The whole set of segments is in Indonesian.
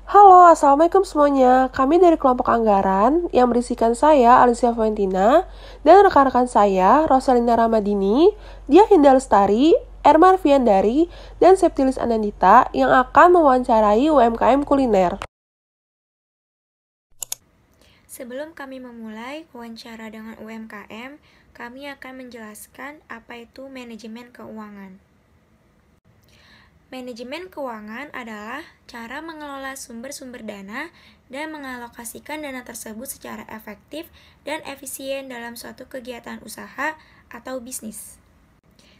Halo, Assalamualaikum semuanya. Kami dari kelompok anggaran yang berisikan saya, Alicia Valentina, dan rekan-rekan saya, Rosalina Ramadini, Dia Hinda Lestari, Ermar Viandari, dan Septilis Anandita yang akan mewawancarai UMKM kuliner. Sebelum kami memulai wawancara dengan UMKM, kami akan menjelaskan apa itu manajemen keuangan. Manajemen keuangan adalah cara mengelola sumber-sumber dana dan mengalokasikan dana tersebut secara efektif dan efisien dalam suatu kegiatan usaha atau bisnis.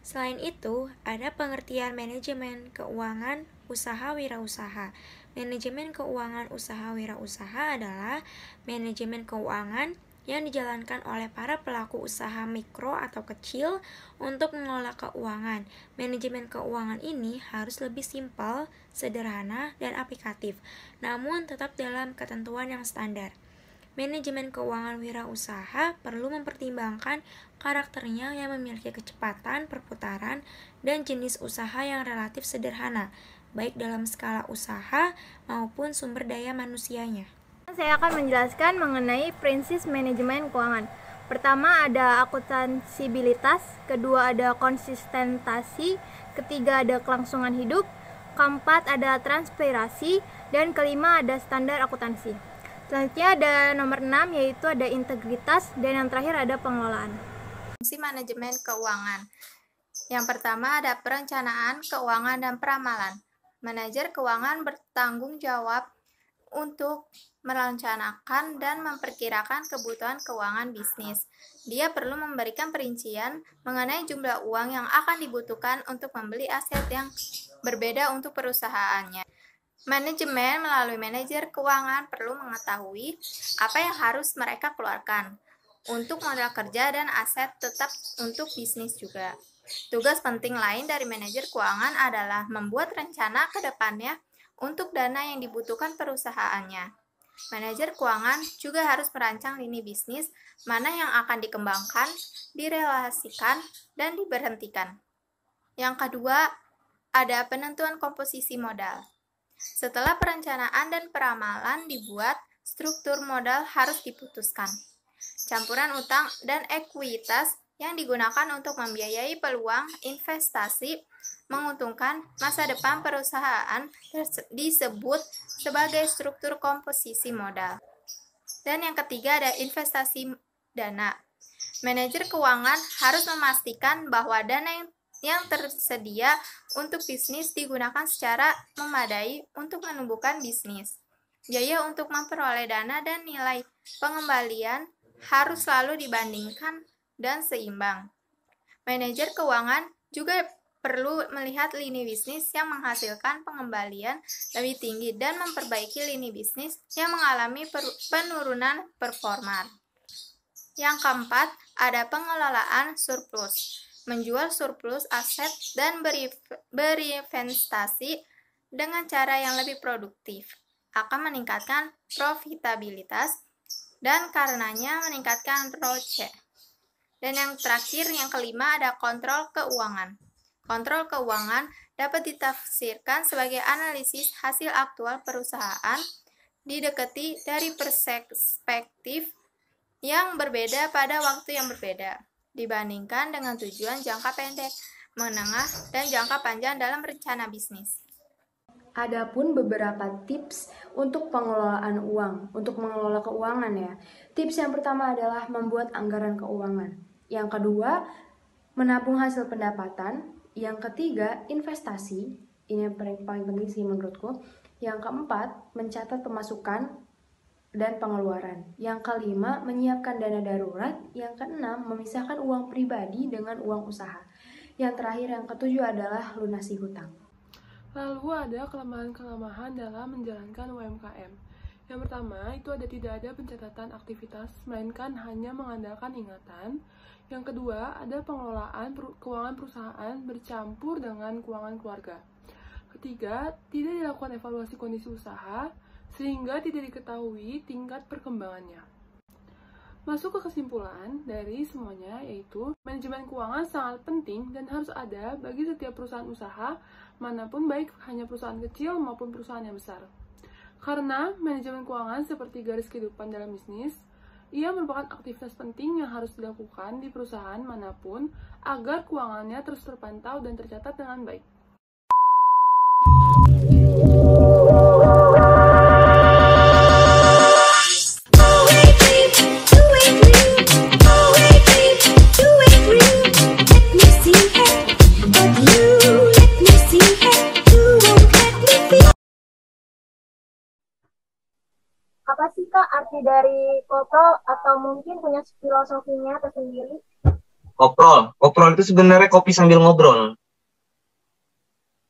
Selain itu, ada pengertian manajemen keuangan usaha wirausaha. Manajemen keuangan usaha wirausaha adalah manajemen keuangan yang dijalankan oleh para pelaku usaha mikro atau kecil untuk mengelola keuangan. Manajemen keuangan ini harus lebih simpel, sederhana, dan aplikatif, namun tetap dalam ketentuan yang standar. Manajemen keuangan wirausaha perlu mempertimbangkan karakternya yang memiliki kecepatan perputaran dan jenis usaha yang relatif sederhana, baik dalam skala usaha maupun sumber daya manusianya. Saya akan menjelaskan mengenai prinsip manajemen keuangan. Pertama ada akuntansibilitas, kedua ada konsistentasi, ketiga ada kelangsungan hidup, keempat ada transparansi, dan kelima ada standar akuntansi. Selanjutnya ada nomor 6 yaitu ada integritas, dan yang terakhir ada pengelolaan. Fungsi manajemen keuangan. Yang pertama ada perencanaan, keuangan, dan peramalan. Manajer keuangan bertanggung jawab untuk merencanakan dan memperkirakan kebutuhan keuangan bisnis. Dia perlu memberikan perincian mengenai jumlah uang yang akan dibutuhkan untuk membeli aset yang berbeda untuk perusahaannya. Manajemen melalui manajer keuangan perlu mengetahui apa yang harus mereka keluarkan untuk modal kerja dan aset tetap untuk bisnis juga. Tugas penting lain dari manajer keuangan adalah membuat rencana ke depannya untuk dana yang dibutuhkan perusahaannya. Manajer keuangan juga harus merancang lini bisnis mana yang akan dikembangkan, direlasikan, dan diberhentikan. Yang kedua, ada penentuan komposisi modal. Setelah perencanaan dan peramalan dibuat, struktur modal harus diputuskan. Campuran utang dan ekuitas yang digunakan untuk membiayai peluang investasi menguntungkan masa depan perusahaan disebut sebagai struktur komposisi modal. Dan yang ketiga ada investasi dana. Manajer keuangan harus memastikan bahwa dana yang tersedia untuk bisnis digunakan secara memadai untuk menumbuhkan bisnis. Biaya untuk memperoleh dana dan nilai pengembalian harus selalu dibandingkan dan seimbang. Manajer keuangan juga perlu melihat lini bisnis yang menghasilkan pengembalian lebih tinggi dan memperbaiki lini bisnis yang mengalami penurunan performa. Yang keempat, ada pengelolaan surplus. Menjual surplus aset dan berinvestasi dengan cara yang lebih produktif akan meningkatkan profitabilitas dan karenanya meningkatkan ROCE. Dan yang terakhir, yang kelima ada kontrol keuangan. Kontrol keuangan dapat ditafsirkan sebagai analisis hasil aktual perusahaan didekati dari perspektif yang berbeda pada waktu yang berbeda, dibandingkan dengan tujuan jangka pendek, menengah, dan jangka panjang dalam rencana bisnis. Adapun beberapa tips untuk pengelolaan uang, untuk mengelola keuangan ya. Tips yang pertama adalah membuat anggaran keuangan. Yang kedua, menabung hasil pendapatan. Yang ketiga, investasi. Ini yang paling penting sih menurutku. Yang keempat, mencatat pemasukan dan pengeluaran. Yang kelima, menyiapkan dana darurat. Yang keenam, memisahkan uang pribadi dengan uang usaha. Yang terakhir, yang ketujuh adalah lunasi hutang. Lalu ada kelemahan-kelemahan dalam menjalankan UMKM. Yang pertama, itu tidak ada pencatatan aktivitas, melainkan hanya mengandalkan ingatan. Yang kedua, ada pengelolaan keuangan perusahaan bercampur dengan keuangan keluarga. Ketiga, tidak dilakukan evaluasi kondisi usaha, sehingga tidak diketahui tingkat perkembangannya. Masuk ke kesimpulan dari semuanya, yaitu manajemen keuangan sangat penting dan harus ada bagi setiap perusahaan usaha, manapun baik hanya perusahaan kecil maupun perusahaan yang besar. Karena manajemen keuangan seperti garis kehidupan dalam bisnis, ia merupakan aktivitas penting yang harus dilakukan di perusahaan manapun agar keuangannya terus terpantau dan tercatat dengan baik. Apa sih Kak arti dari koprol atau mungkin punya filosofinya tersendiri? Koprol itu sebenarnya kopi sambil ngobrol.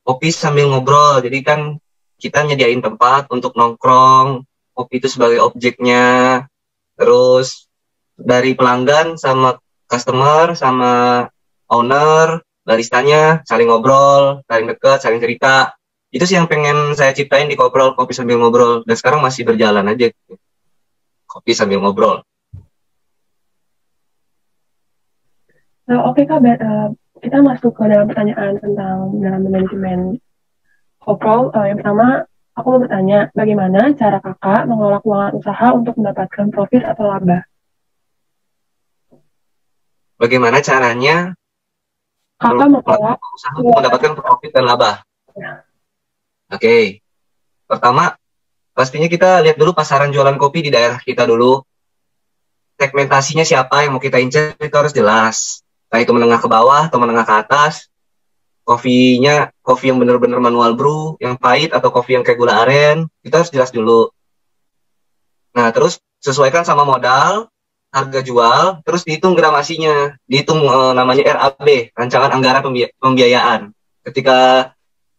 Kopi sambil ngobrol, jadi kan kita nyediain tempat untuk nongkrong, kopi itu sebagai objeknya, terus dari pelanggan sama customer sama owner, baristanya saling ngobrol, saling dekat, saling cerita. Itu sih yang pengen saya ciptain di Koprol, kopi sambil ngobrol, dan sekarang masih berjalan aja, kopi sambil ngobrol. Oke Kak, kita masuk ke dalam pertanyaan tentang dalam manajemen Koprol. Yang pertama, aku mau bertanya, bagaimana cara Kakak mengelola keuangan usaha untuk mendapatkan profit atau laba? Bagaimana caranya Kakak mengelola usaha untuk mendapatkan profit dan laba? Ya. Oke. Pertama, pastinya kita lihat dulu pasaran jualan kopi di daerah kita dulu. Segmentasinya siapa yang mau kita incar itu harus jelas. Entah itu menengah ke bawah atau menengah ke atas. Kopinya, kopi yang benar-benar manual brew, yang pahit atau kopi yang kayak gula aren, itu harus jelas dulu. Nah, terus sesuaikan sama modal, harga jual, terus dihitung gramasinya. Dihitung namanya RAB, Rancangan Anggaran Pembiayaan. Ketika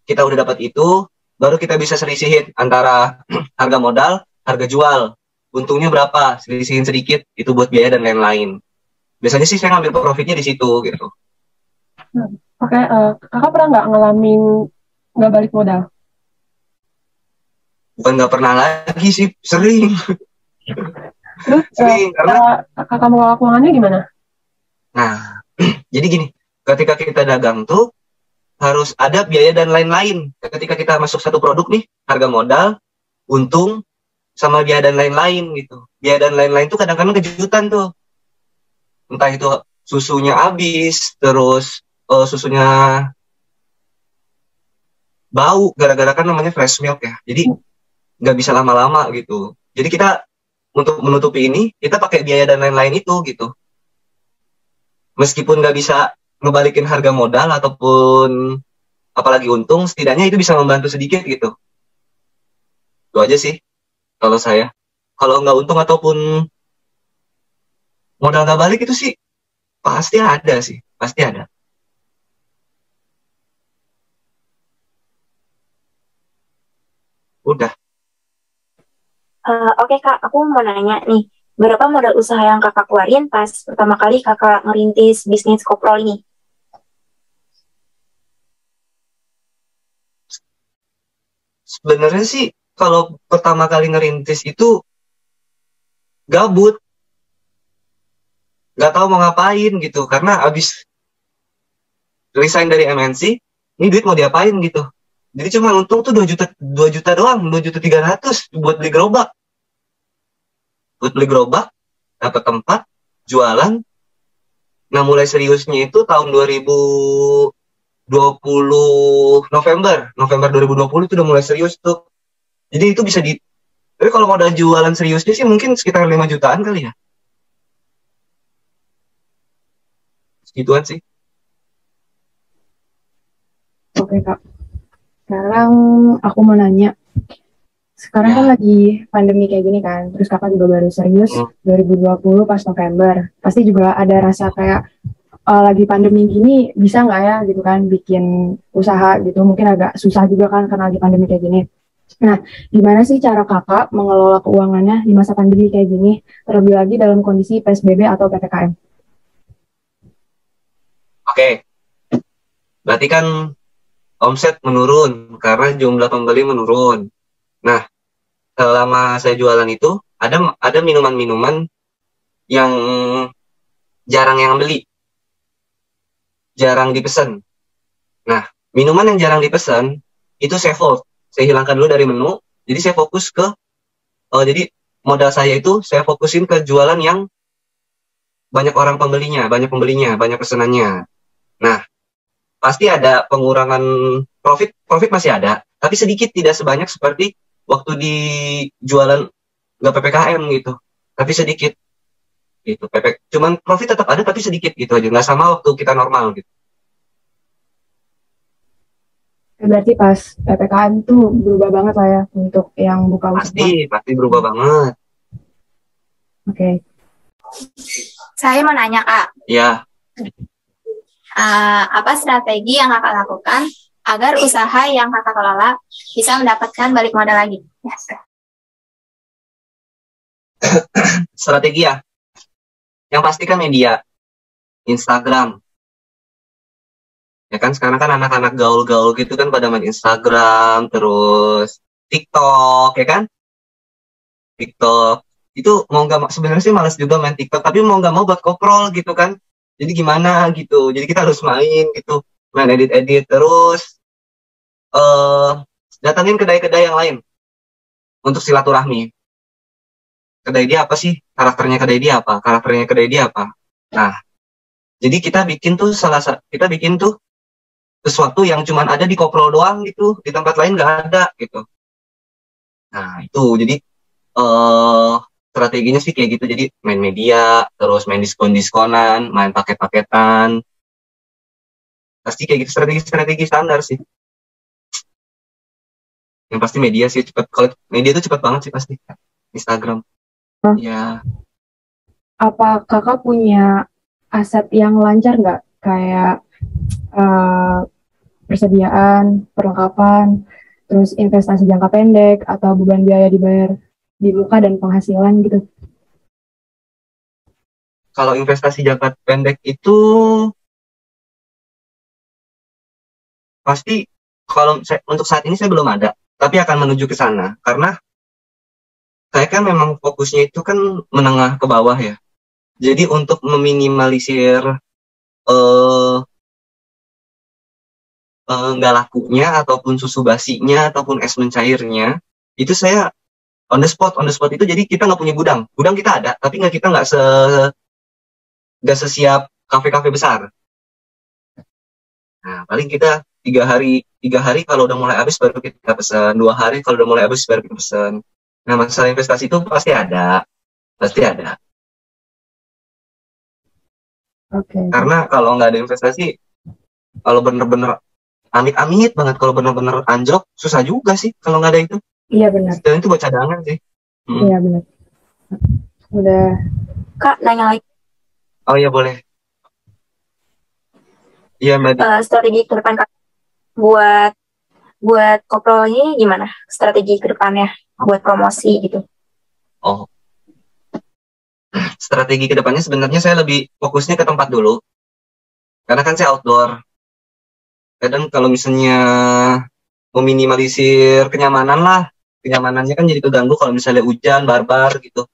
kita udah dapat itu, baru kita bisa selisihin antara harga modal, harga jual. Untungnya berapa, selisihin sedikit, itu buat biaya dan lain-lain. Biasanya sih saya ngambil profitnya di situ, gitu. Oke, Kakak pernah nggak ngalamin nggak balik modal? Bukan nggak pernah lagi sih, sering. Terus, Sering, karena Kakak mengelola keuangannya gimana? Nah, jadi gini, ketika kita dagang tuh harus ada biaya dan lain-lain. Ketika kita masuk satu produk nih, harga modal, untung, sama biaya dan lain-lain gitu. Biaya dan lain-lain tuh kadang-kadang kejutan tuh. Entah itu susunya habis, terus susunya bau, gara-gara kan namanya fresh milk ya. Jadi nggak bisa lama-lama gitu. Jadi kita untuk menutupi ini, kita pakai biaya dan lain-lain itu gitu. Meskipun nggak bisa ngebalikin harga modal ataupun apalagi untung, setidaknya itu bisa membantu sedikit gitu. Itu aja sih kalau saya. Kalau nggak untung ataupun modal nggak balik itu sih pasti ada sih, pasti ada. Udah. Oke Kak, aku mau nanya nih, berapa modal usaha yang Kakak keluarin pas pertama kali Kakak ngerintis bisnis Koprol ini? Sebenarnya sih kalau pertama kali ngerintis itu gabut, nggak tahu mau ngapain gitu, karena abis resign dari MNC, ini duit mau diapain gitu. Jadi cuma untung tuh 2 juta doang, 2.300.000 buat beli gerobak. Buat beli gerobak, dapat tempat, jualan. Nah, mulai seriusnya itu tahun 2020 November 2020 itu udah mulai serius tuh. Jadi itu bisa tapi kalau modal jualan seriusnya sih mungkin sekitar 5 jutaan kali ya. Segituan sih. Oke Kak, sekarang aku mau nanya. Sekarang kan lagi pandemi kayak gini kan, terus Kakak juga baru serius 2020 pas November. Pasti juga ada rasa kayak lagi pandemi gini bisa nggak ya gitu kan bikin usaha gitu. Mungkin agak susah juga kan karena lagi pandemi kayak gini. Nah, gimana sih cara Kakak mengelola keuangannya di masa pandemi kayak gini, terlebih lagi dalam kondisi PSBB atau PPKM? Oke, berarti kan omset menurun karena jumlah pembeli menurun. Nah, selama saya jualan itu ada minuman-minuman yang jarang yang beli, jarang dipesan. Nah, minuman yang jarang dipesan itu saya hold, saya hilangkan dulu dari menu, Jadi saya fokus ke jadi modal saya itu saya fokusin ke jualan yang banyak orang pembelinya, banyak pesanannya. Nah, pasti ada pengurangan profit masih ada, tapi sedikit, tidak sebanyak seperti waktu di jualan nggak PPKM gitu, tapi sedikit gitu. Cuman profit tetap ada tapi sedikit gitu aja, nggak sama waktu kita normal gitu. Berarti pas PPKM tuh berubah banget lah ya untuk yang buka usaha. Pasti berubah banget. Oke. Saya mau nanya, Kak. Ya. Apa strategi yang Kakak lakukan agar usaha yang Kakak kelola bisa mendapatkan balik modal lagi? Strategi ya. Yang pasti kan media. Instagram. Ya kan sekarang kan anak-anak gaul-gaul gitu kan pada main Instagram, terus TikTok, ya kan? TikTok. Itu mau nggak, sebenarnya sih malas juga main TikTok, tapi mau nggak mau buat koprol gitu kan. Jadi gimana gitu. Jadi kita harus main gitu. Main edit-edit, terus datangin kedai-kedai yang lain untuk silaturahmi. Kedai dia apa sih? Karakternya kedai dia apa? Karakternya kedai dia apa? Nah, jadi kita bikin tuh sesuatu yang cuma ada di koprol doang gitu, di tempat lain nggak ada gitu. Nah itu jadi strateginya sih kayak gitu, jadi main media, terus main diskon-diskonan, main paket-paketan, pasti kayak gitu, strategi standar sih. Yang pasti media sih cepat, kalau media itu cepat banget sih pasti. Instagram. Ya. Apa kakak punya aset yang lancar nggak? Kayak persediaan, perlengkapan, terus investasi jangka pendek, atau beban biaya dibayar di muka dan penghasilan gitu? Kalau investasi jangka pendek itu pasti, kalau untuk saat ini saya belum ada, tapi akan menuju ke sana, karena saya kan memang fokusnya itu kan menengah ke bawah ya. Jadi untuk meminimalisir nggak lakunya, ataupun susu basinya, ataupun es mencairnya, itu saya on the spot itu. Jadi kita nggak punya gudang kita ada, tapi kita nggak sesiap kafe-kafe besar. Nah paling kita 3 hari kalau udah mulai habis baru kita pesan, 2 hari kalau udah mulai habis baru kita pesan. Nah masalah investasi itu pasti ada. Okay. Karena kalau nggak ada investasi, kalau bener-bener amit-amit banget, kalau bener-bener anjlok, susah juga sih kalau nggak ada itu. Iya benar. Dan itu buat cadangan sih. Iya benar. Udah. Kak, nanya lagi. Oh iya boleh. Iya Mbak. Strategi ke depan Kak buat koprol ini gimana? Strategi ke depannya buat promosi gitu. Oh. Strategi ke depannya sebenarnya saya lebih fokusnya ke tempat dulu. Karena kan saya outdoor. Kadang kalau misalnya meminimalisir kenyamanannya kan jadi keganggu kalau misalnya hujan, barbar gitu.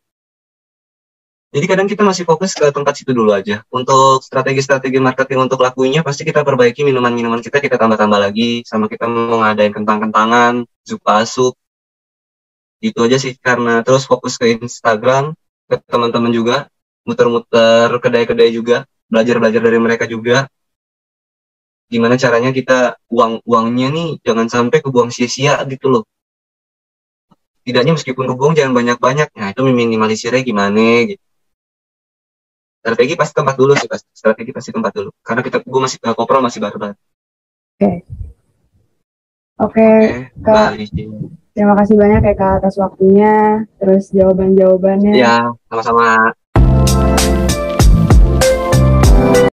Jadi kadang kita masih fokus ke tempat situ dulu aja. Untuk strategi-strategi marketing untuk lakunya, pasti kita perbaiki minuman-minuman kita tambah-tambah lagi, sama kita mau ngadain kentang-kentangan, sup. Itu aja sih, karena terus fokus ke Instagram, ke teman-teman juga, muter-muter kedai-kedai juga, belajar-belajar dari mereka juga. Gimana caranya kita uangnya nih jangan sampai kebuang sia-sia gitu loh. Tidaknya meskipun kebuang jangan banyak-banyak. Nah itu meminimalisirnya gimana gitu. Strategi pasti tempat dulu sih, karena gue masih koprol masih baru-baru. Oke, Kak. Terima kasih banyak ya Kak atas waktunya, terus jawaban-jawabannya. Ya, sama-sama.